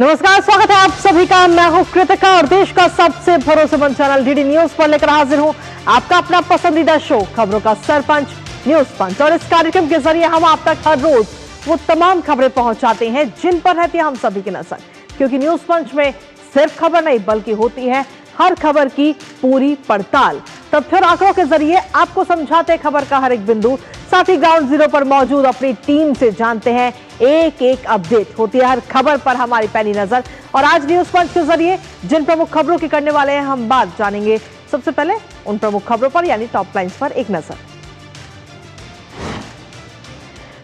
नमस्कार, स्वागत है आप सभी का। मैं हूं कृतिका और देश का सबसे भरोसेमंद चैनल डीडी न्यूज पर लेकर हाजिर हूं आपका अपना पसंदीदा शो खबरों का सरपंच न्यूज पंच। और इस कार्यक्रम के जरिए हम आप तक हर रोज वो तमाम खबरें पहुंचाते हैं जिन पर रहती है हम सभी की नजर, क्योंकि न्यूज पंच में सिर्फ खबर नहीं बल्कि होती है हर खबर की पूरी पड़ताल। तथ्य और आंकड़ों के जरिए आपको समझाते हैं खबर का हर एक बिंदु। साथ ही ग्राउंड जीरो पर मौजूद अपनी टीम से जानते हैं एक एक अपडेट। होती है हर खबर पर हमारी पैनी नजर। और आज न्यूज पंच के जरिए जिन प्रमुख खबरों की करने वाले हैं हम बात जानेंगे। सबसे पहले उन प्रमुख खबरों पर यानी टॉप लाइंस पर एक नजर।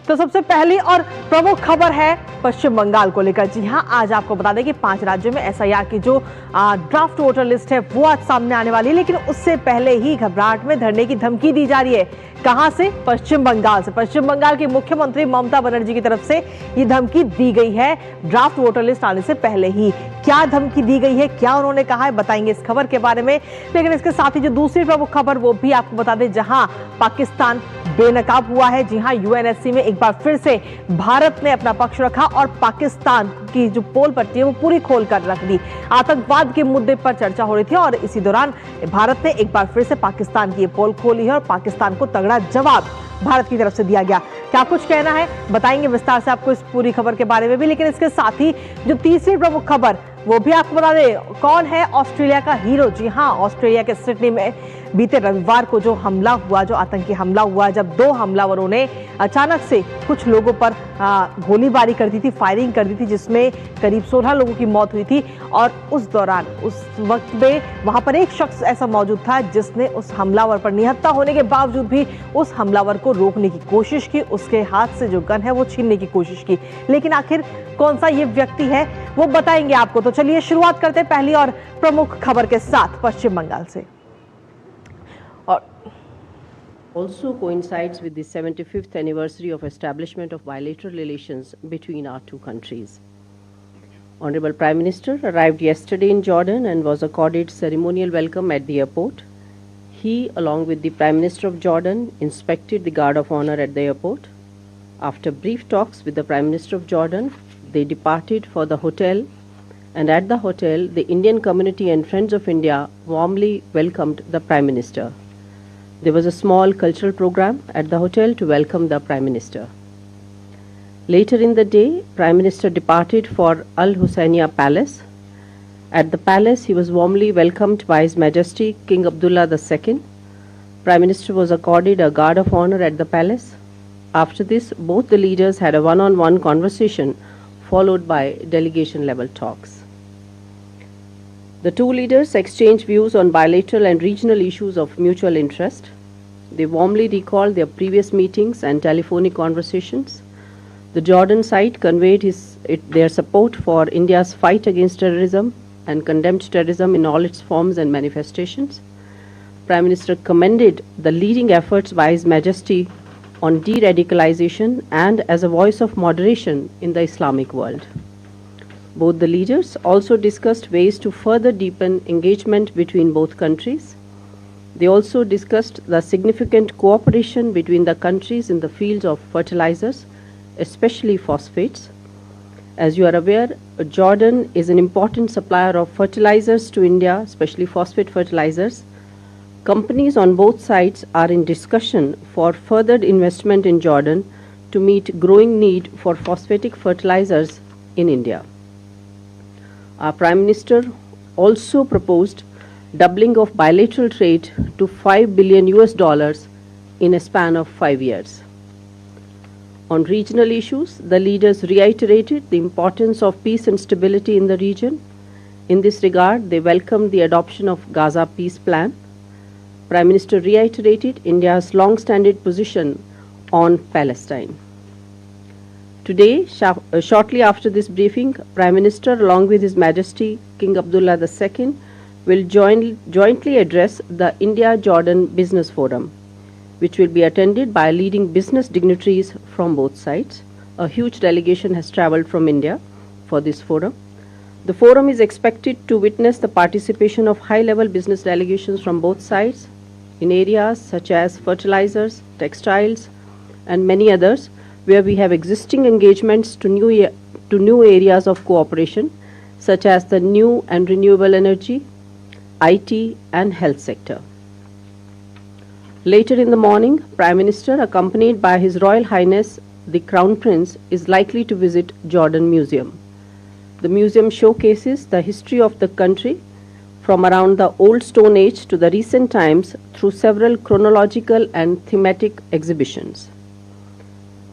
तो सबसे पहली और प्रमुख खबर है पश्चिम बंगाल को लेकर। जी हां, आज आपको बता दें कि 5 राज्यों में एसआईआर की जो ड्राफ्ट वोटर लिस्ट है वो आज सामने आने वाली है, लेकिन उससे पहले ही घबराहट में धरने की धमकी दी जा रही है। कहां से? पश्चिम बंगाल से। पश्चिम बंगाल की मुख्यमंत्री ममता बनर्जी की तरफ से ये धमकी दी गई है ड्राफ्ट वोटर लिस्ट आने से पहले ही। क्या धमकी दी गई है, क्या उन्होंने कहा है, बताएंगे इस खबर के बारे में। लेकिन इसके साथ ही जो दूसरी प्रमुख खबर वो भी आपको बता दें, जहां पाकिस्तान बेनकाब हुआ है। जी हां, यूएनएससी में एक बार फिर से भारत ने अपना पक्ष रखा और पाकिस्तान की जो पोल पट्टी है वो पूरी खोल कर रख दी। आतंकवाद के मुद्दे पर चर्चा हो रही थी और इसी दौरान भारत ने एक बार फिर से पाकिस्तान की ये पोल खोली है और पाकिस्तान को तगड़ा जवाब भारत की तरफ से दिया गया। क्या कुछ कहना है बताएंगे विस्तार से आपको इस पूरी खबर के बारे में भी। लेकिन इसके साथ ही जो तीसरी प्रमुख खबर वो भी आपको बता दें, कौन है ऑस्ट्रेलिया का हीरो। जी हां, ऑस्ट्रेलिया के सिडनी में बीते रविवार को जो हमला हुआ, जो आतंकी हमला हुआ, जब 2 हमलावरों ने अचानक से कुछ लोगों पर गोलीबारी कर दी थी, फायरिंग कर दी थी, जिसमें करीब 16 लोगों की मौत हुई थी। और उस दौरान उस वक्त में वहां पर एक शख्स ऐसा मौजूद था जिसने उस हमलावर पर निहत्था होने के बावजूद भी उस हमलावर को रोकने की कोशिश की, उसके हाथ से जो गन है वो छीनने की कोशिश की। लेकिन आखिर कौन सा ये व्यक्ति है वो बताएंगे आपको। तो चलिए शुरुआत करते हैं पहली और प्रमुख खबर के साथ पश्चिम बंगाल से। Also coincides with the 75th anniversary of establishment of bilateral relations between our two countries. Honorable Prime Minister arrived yesterday in Jordan and was accorded ceremonial welcome at the airport. He, along with the Prime Minister of Jordan, inspected the Guard of Honor at the airport. After brief talks with the Prime Minister of Jordan, they departed for the hotel, and at the hotel, the Indian community and Friends of India warmly welcomed the Prime Minister. There was a small cultural program at the hotel to welcome the Prime Minister. Later in the day, Prime Minister departed for Al Husseiniya Palace. At the palace, he was warmly welcomed by His Majesty King Abdullah II. Prime Minister was accorded a guard of honor at the palace. After this, both the leaders had a one-on-one conversation followed by delegation-level talks. The two leaders exchanged views on bilateral and regional issues of mutual interest. They warmly recalled their previous meetings and telephonic conversations. The Jordan side conveyed their support for India's fight against terrorism and condemned terrorism in all its forms and manifestations. Prime Minister commended the leading efforts by His Majesty on de-radicalization and as a voice of moderation in the Islamic world. Both the leaders also discussed ways to further deepen engagement between both countries. They also discussed the significant cooperation between the countries in the fields of fertilizers, especially phosphates. As you are aware, Jordan is an important supplier of fertilizers to India, especially phosphate fertilizers. Companies on both sides are in discussion for further investment in Jordan to meet growing need for phosphatic fertilizers in India. Our Prime Minister also proposed doubling of bilateral trade to $5 billion in a span of 5 years. On regional issues, the leaders reiterated the importance of peace and stability in the region. In this regard, they welcomed the adoption of Gaza Peace Plan. Prime Minister reiterated India's long-standing position on Palestine. Today, shortly after this briefing, Prime Minister, along with His Majesty King Abdullah II, will jointly address the India-Jordan Business Forum, which will be attended by leading business dignitaries from both sides. A huge delegation has travelled from India for this forum. The forum is expected to witness the participation of high-level business delegations from both sides in areas such as fertilizers, textiles, and many others, where we have existing engagements to new areas of cooperation such as the new and renewable energy, IT, and health sector. Later in the morning, Prime Minister, accompanied by His Royal Highness the Crown Prince, is likely to visit Jordan Museum. The museum showcases the history of the country from around the Old Stone Age to the recent times through several chronological and thematic exhibitions.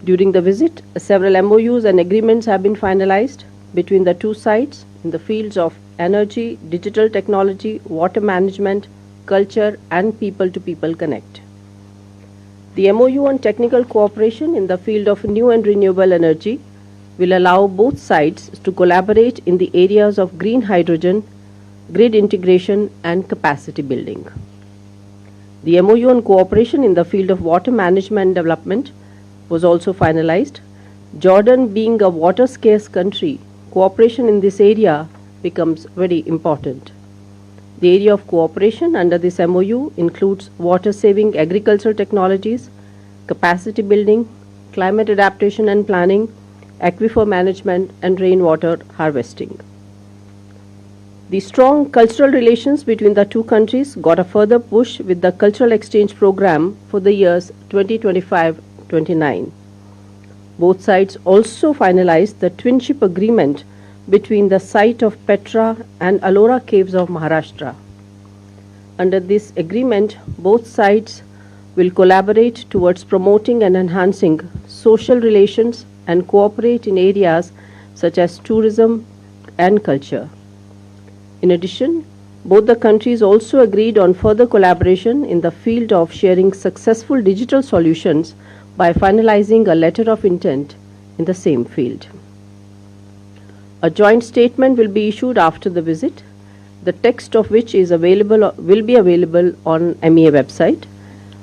During the visit, several MOUs and agreements have been finalized between the two sides in the fields of energy, digital technology, water management, culture, and people-to-people connect. The MOU on technical cooperation in the field of new and renewable energy will allow both sides to collaborate in the areas of green hydrogen, grid integration, and capacity building. The MOU on cooperation in the field of water management development was also finalized. Jordan being a water-scarce country, cooperation in this area becomes very important. The area of cooperation under this MOU includes water-saving agricultural technologies, capacity building, climate adaptation and planning, aquifer management, and rainwater harvesting. The strong cultural relations between the two countries got a further push with the cultural exchange program for the years 2025-29. Both sides also finalized the twinship agreement between the site of Petra and Ellora Caves of Maharashtra. Under this agreement, both sides will collaborate towards promoting and enhancing social relations and cooperate in areas such as tourism and culture. In addition, both the countries also agreed on further collaboration in the field of sharing successful digital solutions by finalizing a letter of intent in the same field. A joint statement will be issued after the visit, the text of which will be available on MEA website.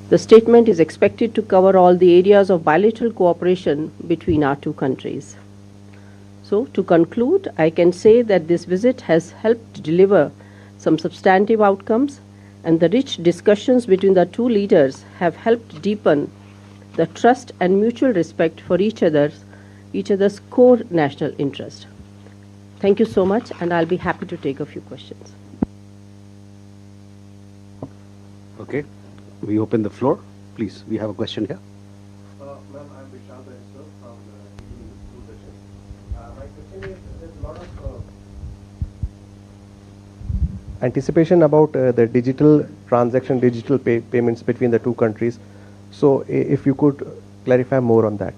The statement is expected to cover all the areas of bilateral cooperation between our two countries. So, to conclude, I can say that this visit has helped deliver some substantive outcomes, and the rich discussions between the two leaders have helped deepen the trust and mutual respect for each other's core national interest. Thank you so much, and I'll be happy to take a few questions. Okay, we open the floor. Please, we have a question here. Ma'am, I'm Vishal Banisar from Doordarshan. My question is, there's a lot of anticipation about the digital transaction, digital payments between the two countries. So, if you could clarify more on that.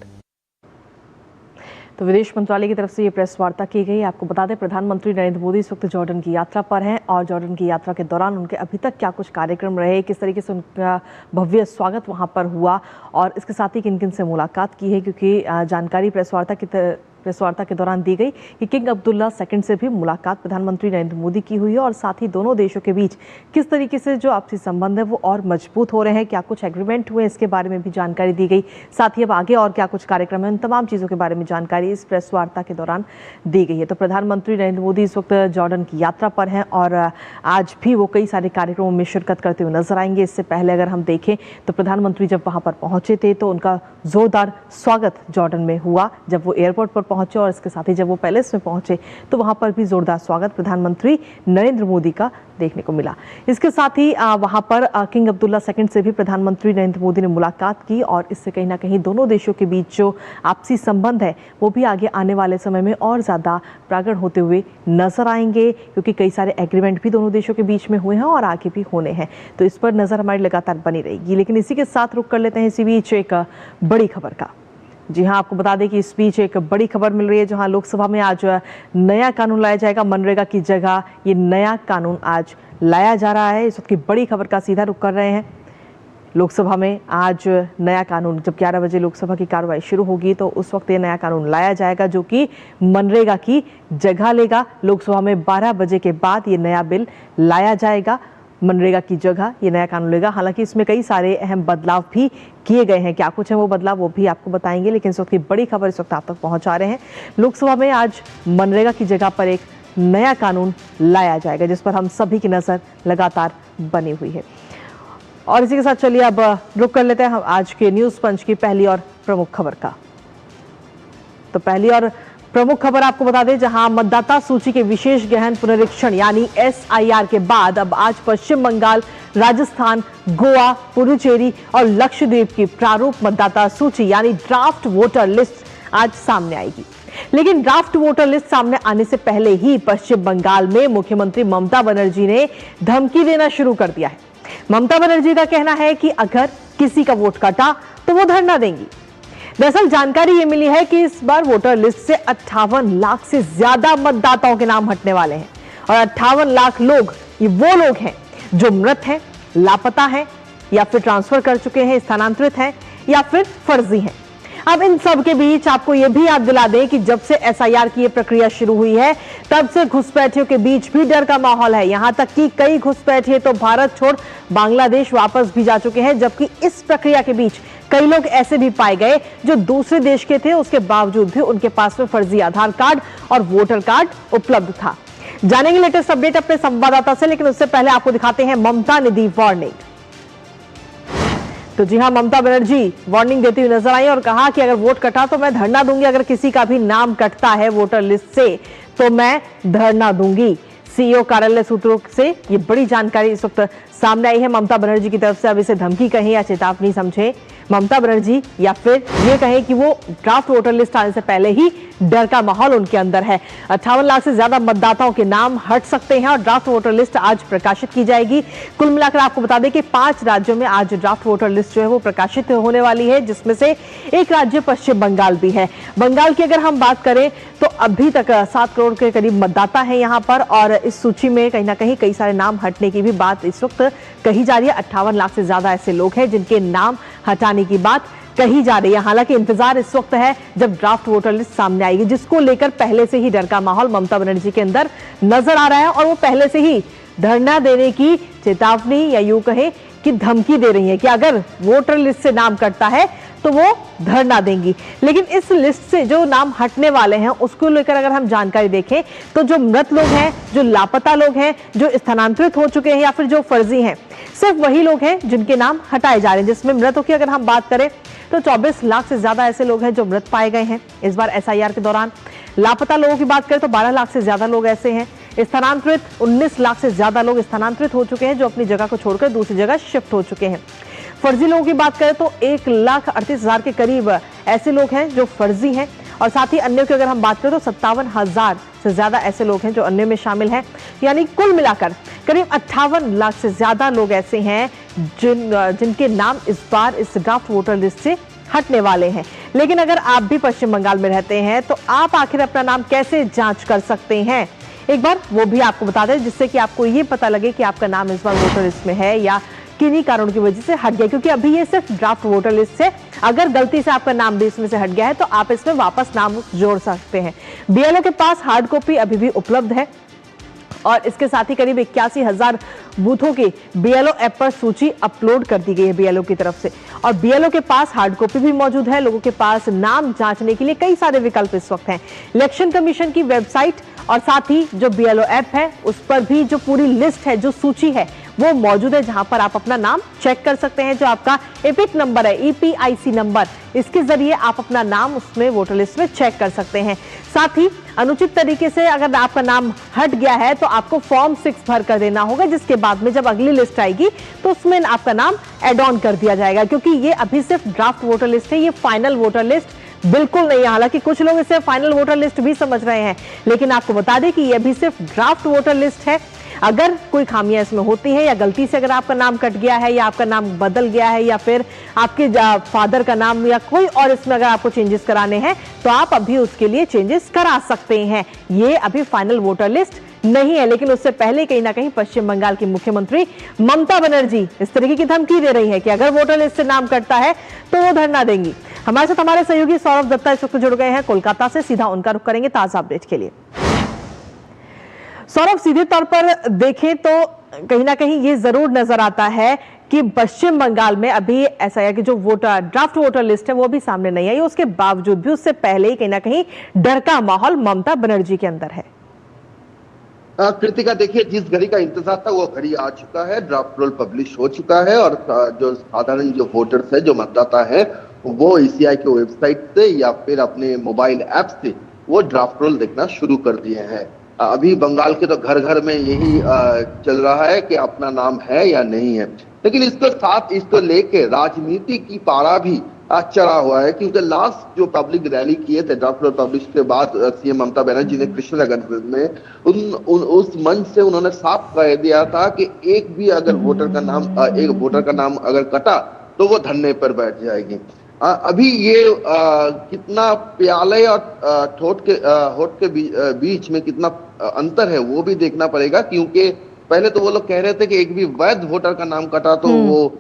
तो विदेश मंत्रालय की तरफ से ये press वार्ता की गई। आपको बता दें, प्रधानमंत्री नरेंद्र मोदी इस वक्त जॉर्डन की यात्रा पर हैं और जॉर्डन की यात्रा के दौरान उनके अभी तक क्या कुछ कार्यक्रम रहे, किस तरीके से उनका भव्य स्वागत वहां पर हुआ और इसके साथ ही किन किन से मुलाकात की है, क्योंकि जानकारी प्रेस वार्ता के दौरान दी गई कि किंग अब्दुल्ला सेकंड से भी मुलाकात प्रधानमंत्री नरेंद्र मोदी की हुई है और साथ ही दोनों देशों के बीच किस तरीके से जो आपसी संबंध है वो और मजबूत हो रहे हैं, क्या कुछ एग्रीमेंट हुए, इसके बारे में भी जानकारी दी गई। साथ ही अब आगे और क्या कुछ कार्यक्रम है, उन तमाम चीज़ों के बारे में जानकारी इस प्रेस वार्ता के दौरान दी गई है। तो प्रधानमंत्री नरेंद्र मोदी इस वक्त जॉर्डन की यात्रा पर हैं और आज भी वो कई सारे कार्यक्रमों में शिरकत करते हुए नजर आएंगे। इससे पहले अगर हम देखें तो प्रधानमंत्री जब वहाँ पर पहुँचे थे तो उनका जोरदार स्वागत जॉर्डन में हुआ जब वो एयरपोर्ट पर पहुंचे, और इसके साथ ही जब वो पैलेस में पहुंचे तो वहां पर भी जोरदार स्वागत प्रधानमंत्री नरेंद्र मोदी का देखने को मिला। इसके साथ ही वहां पर किंग अब्दुल्ला सेकंड से भी प्रधानमंत्री नरेंद्र मोदी ने मुलाकात की और इससे कहीं ना कहीं दोनों देशों के बीच जो आपसी संबंध है वो भी आगे आने वाले समय में और ज़्यादा प्रकट होते हुए नजर आएंगे, क्योंकि कई सारे एग्रीमेंट भी दोनों देशों के बीच में हुए हैं और आगे भी होने हैं। तो इस पर नज़र हमारी लगातार बनी रहेगी। लेकिन इसी के साथ रुक कर लेते हैं इसी बीच एक बड़ी खबर का। जी हाँ, आपको बता दें कि इस बीच एक बड़ी खबर मिल रही है, जहां लोकसभा में आज नया कानून लाया जाएगा। मनरेगा की जगह ये नया कानून आज लाया जा रहा है। इस वक्त की बड़ी खबर का सीधा रुख कर रहे हैं। लोकसभा में आज नया कानून, जब 11 बजे लोकसभा की कार्रवाई शुरू होगी तो उस वक्त ये नया कानून लाया जाएगा जो कि मनरेगा की जगह लेगा। लोकसभा में 12 बजे के बाद ये नया बिल लाया जाएगा। मनरेगा की जगह ये नया कानून लेगा। हालांकि इसमें कई सारे अहम बदलाव भी किए गए हैं। क्या कुछ है वो बदलाव, वो भी आपको बताएंगे, लेकिन इस वक्त की बड़ी खबर इस वक्त आप तक पहुंचा रहे हैं। लोकसभा में आज मनरेगा की जगह पर एक नया कानून लाया जाएगा, जिस पर हम सभी की नज़र लगातार बनी हुई है। और इसी के साथ चलिए अब रुक कर लेते हैं हम आज के न्यूज़ पंच की पहली और प्रमुख खबर का। तो पहली और प्रमुख खबर आपको बता दें, जहां मतदाता सूची के विशेष गहन पुनरीक्षण यानी SIR के बाद अब आज पश्चिम बंगाल, राजस्थान, गोवा, पुडुचेरी और लक्षद्वीप की प्रारूप मतदाता सूची यानी ड्राफ्ट वोटर लिस्ट आज सामने आएगी। लेकिन ड्राफ्ट वोटर लिस्ट सामने आने से पहले ही पश्चिम बंगाल में मुख्यमंत्री ममता बनर्जी ने धमकी देना शुरू कर दिया है। ममता बनर्जी का कहना है कि अगर किसी का वोट कटा तो वो धरना देंगी। दरअसल जानकारी ये मिली है कि इस बार वोटर लिस्ट से 58 लाख से ज्यादा मतदाताओं के नाम हटने वाले हैं और 58 लाख लोग ये वो लोग हैं जो मृत हैं, लापता हैं या फिर ट्रांसफर कर चुके हैं, स्थानांतरित हैं या फिर फर्जी हैं। अब इन सब के बीच आपको यह भी याद दिला दें कि जब से SIR की ये प्रक्रिया शुरू हुई है तब से घुसपैठियों के बीच भी डर का माहौल है। यहां तक कि कई घुसपैठिए तो भारत छोड़ बांग्लादेश वापस भी जा चुके हैं, जबकि इस प्रक्रिया के बीच कई लोग ऐसे भी पाए गए जो दूसरे देश के थे, उसके बावजूद भी उनके पास में फर्जी आधार कार्ड और वोटर कार्ड उपलब्ध था। जानेंगे लेटेस्ट अपडेट अपने संवाददाता से, लेकिन उससे पहले आपको दिखाते हैं ममता ने दी वार्निंग। तो जी हां, ममता बनर्जी वार्निंग देती हुई नजर आई और कहा कि अगर वोट कटा तो मैं धरना दूंगी, अगर किसी का भी नाम कटता है वोटर लिस्ट से तो मैं धरना दूंगी। CEO कार्यालय सूत्रों से ये बड़ी जानकारी इस वक्त सामने आई है। ममता बनर्जी की तरफ से अब इसे धमकी कहें या चेतावनी समझे ममता बनर्जी, या फिर ये कहें कि वो ड्राफ्ट वोटर लिस्ट आने से पहले ही डर का माहौल उनके अंदर है। 58 लाख से ज्यादा मतदाताओं के नाम हट सकते हैं और ड्राफ्ट वोटर लिस्ट आज प्रकाशित की जाएगी। कुल मिलाकर आपको बता दें कि 5 राज्यों में आज ड्राफ्ट वोटर लिस्ट जो है वो प्रकाशित होने वाली है, जिसमें से एक राज्य पश्चिम बंगाल भी है। बंगाल की अगर हम बात करें तो अभी तक 7 करोड़ के करीब मतदाता है यहाँ पर और इस सूची में कहीं ना कहीं कई सारे नाम हटने की भी बात इस वक्त कही जा रही है। 58 लाख से ज्यादा ऐसे लोग हैं जिनके नाम हटाने की बात कही जा रही है। हालांकि इंतजार इस वक्त है जब ड्राफ्ट वोटर लिस्ट सामने आएगी, जिसको लेकर पहले से ही डर का माहौल ममता बनर्जी के अंदर नजर आ रहा है और वो पहले से ही धरना देने की चेतावनी या यूं कहे कि धमकी दे रही है कि अगर वोटर लिस्ट से नाम कटता है तो वो धरना देंगी। लेकिन इस लिस्ट से जो नाम हटने वाले हैं उसको लेकर अगर हम जानकारी देखें तो जो मृत लोग हैं, जो लापता लोग हैं, जो स्थानांतरित हो चुके हैं या फिर जो फर्जी हैं, सिर्फ वही लोग हैं जिनके नाम हटाए जा रहे हैं। जिसमें मृतों की अगर हम बात करें तो 24 लाख से ज्यादा ऐसे लोग हैं जो मृत पाए गए हैं इस बार SIR के दौरान। लापता लोगों की बात करें तो 12 लाख से ज्यादा लोग ऐसे हैं। स्थानांतरित 19 लाख से ज्यादा लोग स्थानांतरित हो चुके हैं, जो अपनी जगह को छोड़कर दूसरी जगह शिफ्ट हो चुके हैं। फर्जी लोगों की बात करें तो 1,38,000 के करीब ऐसे लोग हैं जो फर्जी हैं और साथ ही अन्य की अगर हम बात करें तो 57,000 से ज्यादा ऐसे लोग हैं जो अन्य में शामिल हैं। यानी कुल मिलाकर करीब 58 लाख से ज्यादा लोग ऐसे हैं जिनके नाम इस बार इस ड्राफ्ट वोटर लिस्ट से हटने वाले हैं। लेकिन अगर आप भी पश्चिम बंगाल में रहते हैं तो आप आखिर अपना नाम कैसे जांच कर सकते हैं, एक बार वो भी आपको बता दें, जिससे कि आपको ये पता लगे कि आपका नाम इस बार वोटर लिस्ट में है या किन्हीं कारणों की वजह से हट गया। क्योंकि अभी ये सिर्फ ड्राफ्ट वोटर लिस्ट से, अगर गलती से आपका नाम भी इसमें से हट गया है तो आप इसमें वापस नाम जोड़ सकते हैं। BLO के पास हार्ड कॉपी अभी भी उपलब्ध है और इसके साथ ही करीब 81,000 बूथों की BLO ऐप पर सूची अपलोड कर दी गई है BLO की तरफ से और BLO के पास हार्ड कॉपी भी मौजूद है। लोगों के पास नाम जांचने के लिए कई सारे विकल्प इस वक्त हैं। इलेक्शन कमीशन की वेबसाइट और साथ ही जो BLO ऐप है उस पर भी जो पूरी लिस्ट है, जो सूची है वो मौजूद है, जहां पर आप अपना नाम चेक कर सकते हैं। जो आपका एपिक नंबर है, EPIC नंबर, इसके जरिए आप अपना नाम उसमें वोटर लिस्ट में चेक कर सकते हैं। साथ ही अनुचित तरीके से अगर आपका नाम हट गया है तो आपको फॉर्म 6 भर कर देना होगा, जिसके बाद में जब अगली लिस्ट आएगी तो उसमें आपका नाम एड ऑन कर दिया जाएगा। क्योंकि ये अभी सिर्फ ड्राफ्ट वोटर लिस्ट है, ये फाइनल वोटर लिस्ट बिल्कुल नहीं है। हालांकि कुछ लोग इसे फाइनल वोटर लिस्ट भी समझ रहे हैं, लेकिन आपको बता दें कि ये अभी सिर्फ ड्राफ्ट वोटर लिस्ट है। अगर कोई खामियां इसमें होती है या गलती से अगर आपका नाम कट गया है या आपका नाम बदल गया है या फिर आपके फादर का नाम या कोई और इसमें अगर आपको चेंजेस कराने हैं तो आप अभी उसके लिए चेंजेस करा सकते हैं। ये अभी फाइनल वोटर लिस्ट नहीं है। लेकिन उससे पहले कहीं ना कहीं पश्चिम बंगाल की मुख्यमंत्री ममता बनर्जी इस तरीके की धमकी दे रही है कि अगर वोटर लिस्ट से नाम कटता है तो वो धरना देंगी। हमारे साथ हमारे सहयोगी सौरभ दत्ता इस वक्त जुड़ गए हैं कोलकाता से, सीधा उनका रुख करेंगे ताजा अपडेट के लिए। सौरभ, सीधे तौर पर देखें तो कहीं ना कहीं ये जरूर नजर आता है कि पश्चिम बंगाल में अभी SIR की जो ड्राफ्ट वोटर लिस्ट है वो भी सामने नहीं आई, उसके बावजूद भी उससे पहले ही कहीं ना कहीं डर का माहौल ममता बनर्जी के अंदर है। कृतिका, देखिए, जिस घड़ी का इंतजार था वो घड़ी आ चुका है। ड्राफ्ट रोल पब्लिश हो चुका है और जो साधारण जो वोटर्स है, जो मतदाता है, वो ECI के वेबसाइट से या फिर अपने मोबाइल ऐप से वो ड्राफ्ट रोल देखना शुरू कर दिए हैं। अभी बंगाल के तो घर घर में यही चल रहा है कि अपना नाम है या नहीं है, लेकिन इसके साथ इसको लेके राजनीति की पारा भी चढ़ा हुआ है, क्योंकि लास्ट जो पब्लिक रैली किए थे ड्राफ्ट रोल पब्लिश के बाद सीएम ममता बनर्जी ने कृष्णनगर में उस मंच से उन्होंने साफ कह दिया था कि एक भी अगर एक वोटर का नाम अगर कटा तो वो धरने पर बैठ जाएगी। अभी ये कितना प्याले और होठ के बीच में कितना अंतर है वो भी देखना पड़ेगा, क्योंकि पहले तो वो लोग कह रहे थे कि एक भी वैध वोटर का नाम कटा तो वो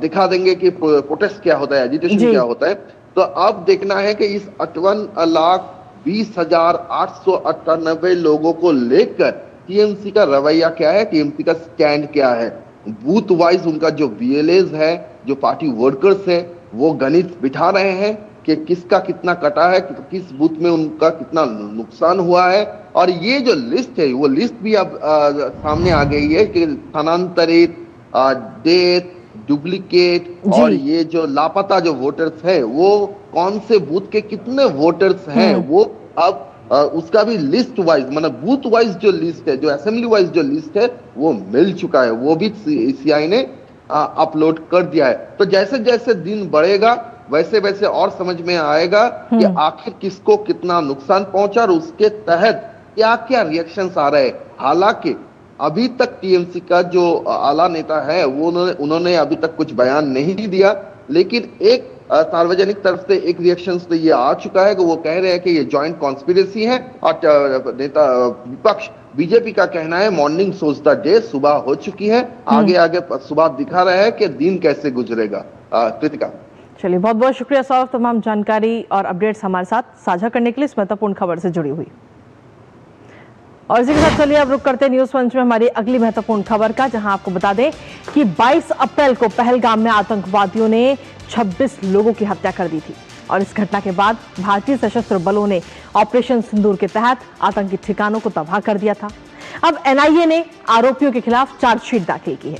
दिखा देंगे कि प्रोटेस्ट क्या होता है, एजिटेशन क्या होता है। तो अब देखना है कि इस 58,20,898 लोगों को लेकर टीएमसी का रवैया क्या है, टीएमसी का स्टैंड क्या है। बूथ वाइज उनका जो बीएलएज है, जो पार्टी वर्कर्स है, वो गणित बिठा रहे हैं कि किसका कितना कटा है, किस बूथ में उनका कितना नुकसान हुआ है। और ये जो लिस्ट है वो लिस्ट भी अब सामने आ गई है कि स्थानांतरित, डेथ, डुप्लीकेट और ये जो लापता जो वोटर्स है वो कौन से बूथ के कितने वोटर्स हैं, वो अब उसका भी लिस्ट वाइज, मतलब बूथ वाइज जो लिस्ट है, जो असेंबली वाइज जो लिस्ट है वो मिल चुका है, वो भी सीआई ने अपलोड कर दिया है। तो जैसे जैसे दिन बढ़ेगा वैसे वैसे और समझ में आएगा कि आखिर किसको कितना नुकसान पहुंचा और उसके तहत क्या क्या रिएक्शंस आ रहे हैं। हालांकि अभी तक टीएमसी का जो आला नेता है वो उन्होंने अभी तक कुछ बयान नहीं दिया, लेकिन एक सार्वजनिक तरफ से एक रिएक्शन तो ये आ चुका है कि वो कह रहे हैं कि ये जॉइंट कॉन्स्पिरेसी है। और नेता विपक्ष बीजेपी का कहना है मॉर्निंग सोज द डे, सुबह हो चुकी है, आगे आगे सुबह दिखा रहा है कि दिन कैसे गुजरेगा। कृतिका, चलिए बहुत बहुत शुक्रिया सौरभ, तमाम जानकारी और अपडेट्स हमारे साथ साझा करने के लिए, इस महत्वपूर्ण खबर से जुड़ी हुई। और इसी के साथ चलिए अब रुक करते हैं न्यूज पंच में हमारी अगली महत्वपूर्ण खबर का, जहां आपको बता दें कि 22 अप्रैल को पहलगाम में आतंकवादियों ने 26 लोगों की हत्या कर दी थी। और इस घटना के बाद भारतीय सशस्त्र बलों ने ऑपरेशन सिंदूर के तहत आतंकी ठिकानों को तबाह कर दिया था। अब एनआईए ने आरोपियों के खिलाफ चार्जशीट दाखिल की है।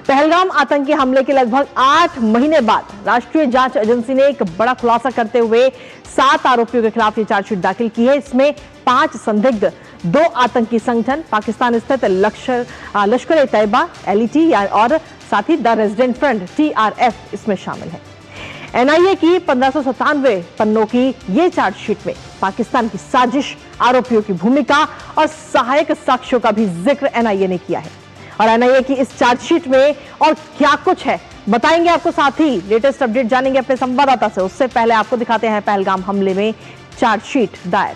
पहलगाम आतंकी हमले के लगभग 8 महीने बाद राष्ट्रीय जांच एजेंसी ने एक बड़ा खुलासा करते हुए 7 आरोपियों के खिलाफ ये चार्जशीट दाखिल की है। इसमें 5 संदिग्ध, 2 आतंकी संगठन, पाकिस्तान स्थित लश्कर-ए-तैयबा LET और साथ ही द रेजिडेंट फ्रंट TRF इसमें शामिल है। एनआईए की 1597 पन्नों की ये चार्जशीट में पाकिस्तान की साजिश, आरोपियों की भूमिका और सहायक साक्ष्यों का भी जिक्र एनआईए ने किया है। और एनआईए की इस चार्जशीट में और क्या कुछ है बताएंगे आपको, साथ ही लेटेस्ट अपडेट जानेंगे अपने संवाददाता से। उससे पहले आपको दिखाते हैं पहलगाम हमले में चार्जशीट दायर।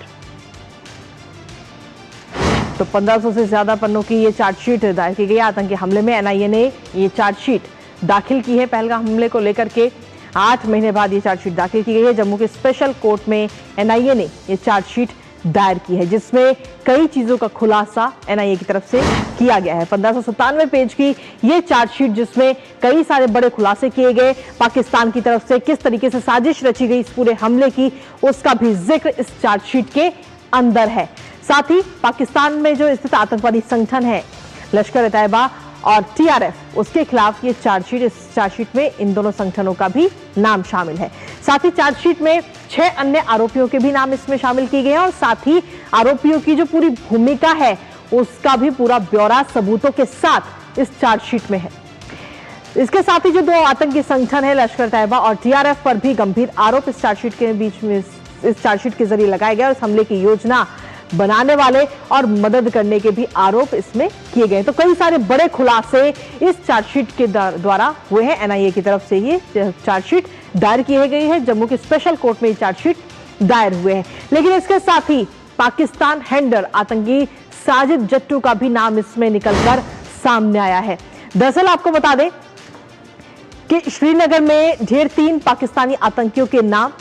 तो 1500 से ज्यादा पन्नों की ये चार्जशीट दायर की गई। आतंकी हमले में एनआईए ने ये चार्जशीट दाखिल की है। पहलगाम हमले को लेकर के 8 महीने बाद ये चार्जशीट दाखिल की गई है। जम्मू के स्पेशल कोर्ट में एनआईए ने ये चार्जशीट दायर की है, जिसमें कई चीजों का खुलासा एनआईए की तरफ से किया गया है। 1597 पेज की ये चार्जशीट, जिसमें कई सारे बड़े खुलासे किए गए, पाकिस्तान की तरफ से किस तरीके से साजिश रची गई इस पूरे हमले की, उसका भी जिक्र इस चार्जशीट के अंदर है। साथ ही पाकिस्तान में जो स्थित आतंकवादी संगठन है लश्कर-ए-तैयबा और TRF, उसके खिलाफ ये चार्जशीट, इस चार्जशीट में इन दोनों संगठनों का भी नाम शामिल है। साथ ही चार्जशीट में 6 अन्य आरोपियों के भी नाम इसमें शामिल किए गए हैं और साथ ही आरोपियों की जो पूरी भूमिका है उसका भी पूरा ब्यौरा सबूतों के साथ इस चार्जशीट में है। इसके साथ ही जो 2 आतंकी संगठन है लश्कर-ए-तैयबा और TRF पर भी गंभीर आरोप इस चार्जशीट के बीच में, इस चार्जशीट के जरिए लगाए गए और इस हमले की योजना बनाने वाले और मदद करने के भी आरोप इसमें किए गए। तो कई सारे बड़े खुलासे इस चार्जशीट के द्वारा हुए हैं। एनआईए की तरफ से ये चार्जशीट दायर की गई है। जम्मू के स्पेशल कोर्ट में ये चार्जशीट दायर हुए हैं। लेकिन इसके साथ ही पाकिस्तान हैंडर आतंकी साजिद जट्टू का भी नाम इसमें निकलकर सामने आया है। दरअसल आपको बता दें कि श्रीनगर में ढेर 3 पाकिस्तानी आतंकियों के नाम,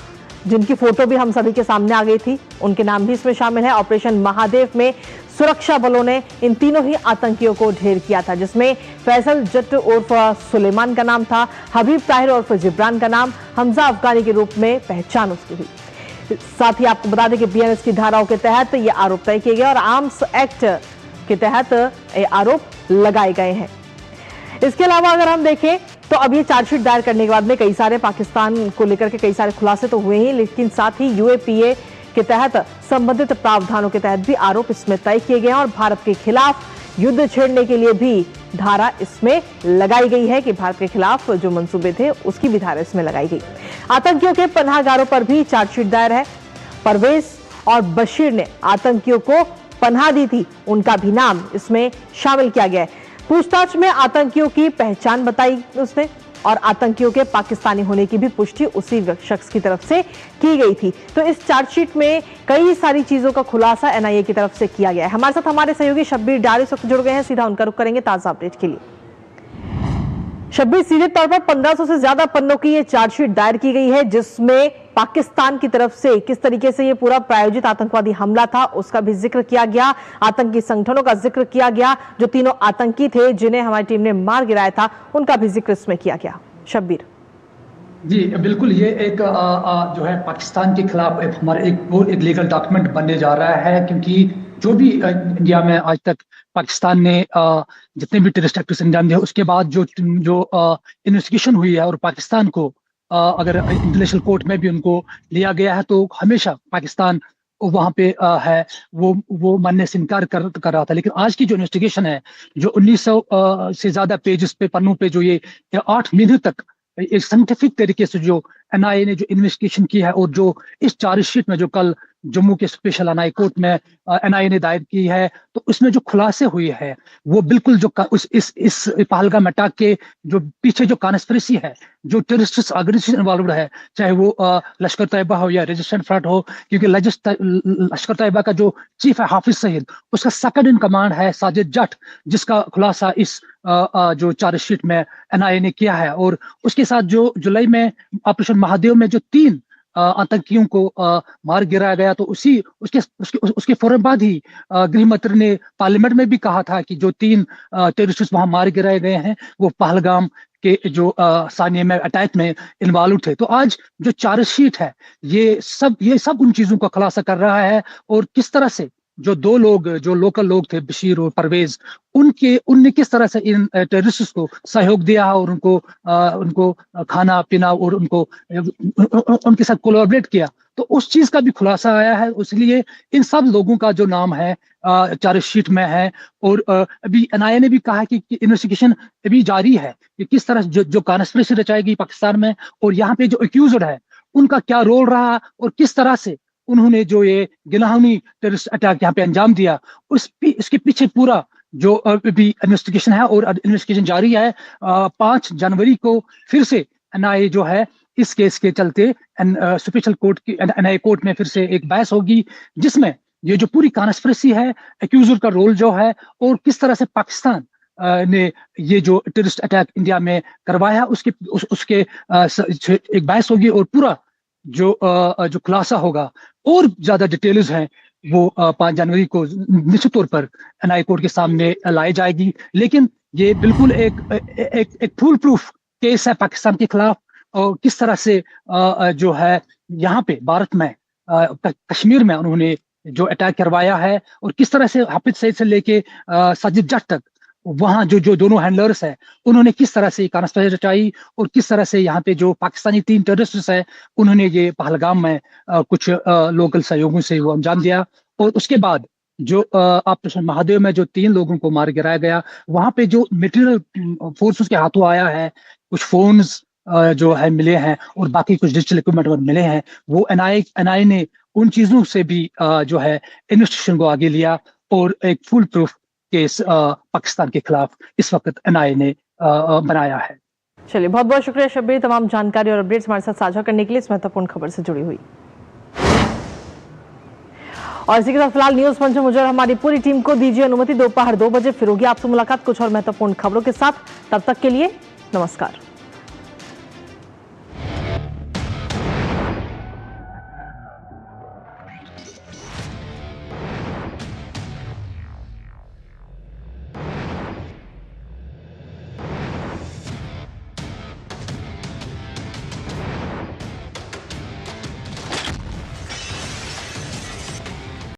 जिनकी फोटो भी हम सभी के सामने आ गई थी, उनके नाम भी इसमें शामिल है। ऑपरेशन महादेव में सुरक्षा बलों ने इन तीनों ही आतंकियों को ढेर किया था, जिसमें फैसल जट्ट उर्फ सुलेमान का नाम था, हबीब ताहिर उर्फ जिब्रान का नाम, हमजा अफगानी के रूप में पहचान उसकी हुई। साथ ही आपको बता दें कि BNS की धाराओं के तहत ये आरोप तय किए गए और आर्म्स एक्ट के तहत ये आरोप लगाए गए हैं। इसके अलावा अगर हम देखें तो अब ये चार्जशीट दायर करने के बाद में कई सारे पाकिस्तान को लेकर के कई सारे खुलासे तो हुए ही, लेकिन साथ ही UAPA के तहत संबंधित प्रावधानों के तहत भी आरोप इसमें तय किए गए हैं और भारत के खिलाफ युद्ध छेड़ने के लिए भी धारा इसमें लगाई गई है कि भारत के खिलाफ जो मंसूबे थे उसकी भी धारा इसमें लगाई गई। आतंकियों के पनाहगारों पर भी चार्जशीट दायर है। परवेज और बशीर ने आतंकियों को पनाह दी थी, उनका भी नाम इसमें शामिल किया गया है। पूछताछ में आतंकियों की पहचान बताई उसने और आतंकियों के पाकिस्तानी होने की भी पुष्टि उसी शख्स की तरफ से की गई थी। तो इस चार्जशीट में कई सारी चीजों का खुलासा एनआईए की तरफ से किया गया है। हमारे साथ हमारे सहयोगी शब्बीर डार इस वक्त जुड़ गए हैं, सीधा उनका रुख करेंगे ताजा अपडेट के लिए। शब्बीर, सीधे तौर पर 1500 से ज्यादा पन्नों की ये चार्जशीट दायर की गई है, जिसमें पाकिस्तान की तरफ से किस तरीके से ये पूरा प्रायोजित आतंकवादी हमला था उसका भी जिक्र किया गया, आतंकी संगठनों का जिक्र किया गया, जो तीनों आतंकी थे जिन्हें हमारी टीम ने मार गिराया था उनका भी जिक्र इसमें किया गया। शब्बीर जी बिल्कुल, ये एक जो है पाकिस्तान के खिलाफ एक लीगल डॉक्यूमेंट बनने जा रहा है, क्योंकि जो भी इंडिया में आज तक पाकिस्तान ने जितने भी टेररिस्ट एक्ट्स अंजाम दिए उसके बाद जो इन्वेस्टिगेशन हुई है और पाकिस्तान को अगर इंटरनेशनल कोर्ट में भी उनको लिया गया है तो हमेशा पाकिस्तान वहां पे है वो मानने से इनकार कर रहा था। लेकिन आज की जो इन्वेस्टिगेशन है, जो 1900 से ज्यादा पेजेस पे पन्नों पे जो ये 8 महीने तक एक साइंटिफिक तरीके से जो एनआईए ने जो इन्वेस्टिगेशन की है और जो इस चार्जशीट में जो कल जम्मू के स्पेशल एनआईए कोर्ट में एनआईए ने दायर की है, तो उसमें जो खुलासे हुए हैं वो बिल्कुल जो इस पहलगाम अटैक के जो पीछे जो कॉन्स्पिरेसी है, जो टेररिस्ट ऑर्गेनाइजेशन इन्वॉल्व है, चाहे वो लश्कर तैयबा हो या रेजिस्टेंट फ्रंट हो, क्योंकि लश्कर तैयबा का जो चीफ है हाफिज सईद, उसका सेकंड इन कमांड है साजिद जट, जिसका खुलासा इस जो चार्जशीट में एनआईए ने किया है। और उसके साथ जो जुलाई में ऑपरेशन महादेव में जो 3 आतंकियों को मार गिराया गया, तो उसके फौरन बाद ही गृह मंत्री ने पार्लियामेंट में भी कहा था कि जो 3 टेररिस्ट वहां मार गिराए गए हैं वो पहलगाम के जो सानिया में अटैक में इन्वॉल्व थे। तो आज जो चार्जशीट है ये सब उन चीजों का खुलासा कर रहा है और किस तरह से जो 2 लोग जो लोकल लोग थे बशीर और परवेज, उनने किस तरह से इन टेररिस्ट को सहयोग दिया और उनको खाना पीना और उनके साथ कोलैबोरेट किया, तो उस चीज का भी खुलासा आया है। इसलिए इन सब लोगों का जो नाम है चार्जशीट में है। और अभी एनआईए ने भी कहा कि इन्वेस्टिगेशन अभी जारी है कि किस तरह जो कॉन्स्पिरेसी रचाएगी पाकिस्तान में और यहाँ पे जो एक्यूज्ड है उनका क्या रोल रहा और किस तरह से उन्होंने जो ये गिनाहनी टेररिस्ट अटैक यहाँ पे अंजाम दिया, इसके पीछे पूरा जो अभी इन्वेस्टिगेशन है और इन्वेस्टिगेशन जारी है। 5 जनवरी को फिर से एनआईए जो है इस केस के चलते स्पेशल कोर्ट की एनआईए कोर्ट में फिर से एक बहस होगी, जिसमें ये जो पूरी कॉन्स्पिरेसी है, एक्यूजर का रोल जो है और किस तरह से पाकिस्तान ने ये जो टेररिस्ट अटैक इंडिया में करवाया उसके एक बहस होगी और पूरा जो खुलासा होगा और ज्यादा डिटेल्स हैं वो 5 जनवरी को निश्चित तौर पर एनआईए कोर्ट के सामने लाई जाएगी। लेकिन ये बिल्कुल एक फुल प्रूफ केस है पाकिस्तान के खिलाफ और किस तरह से जो है यहाँ पे भारत में कश्मीर में उन्होंने जो अटैक करवाया है और किस तरह से हाफिज सईद से लेके साजिद जट तक वहां जो दोनों हैंडलर्स है उन्होंने किस तरह से कॉन्स्पिरेसी रचाई और किस तरह से यहाँ पे जो पाकिस्तानी 3 टेररिस्ट है उन्होंने ये पहलगाम में कुछ लोकल सहयोगों से वो अंजाम दिया। और उसके बाद जो ऑपरेशन महादेव में जो 3 लोगों को मार गिराया गया, वहां पे जो मटेरियल फोर्सेस के हाथों आया है, कुछ फोन्स जो है मिले हैं और बाकी कुछ डिजिटल इक्विपमेंट मिले हैं, वो एनआईए ने उन चीजों से भी जो है इन्वेस्टिगेशन को आगे लिया और एक फुल प्रूफ केस पाकिस्तान के खिलाफ इस वक्त एनआईए ने बनाया है। चलिए, बहुत बहुत शुक्रिया शब्बीर, तमाम जानकारी और अपडेट्स हमारे साथ साझा करने के लिए, इस महत्वपूर्ण खबर से जुड़ी हुई। और इसी के साथ फिलहाल न्यूज पंच मुझे और हमारी पूरी टीम को दीजिए अनुमति। दोपहर 2 बजे फिर होगी आपसे मुलाकात कुछ और महत्वपूर्ण खबरों के साथ। तब तक के लिए नमस्कार।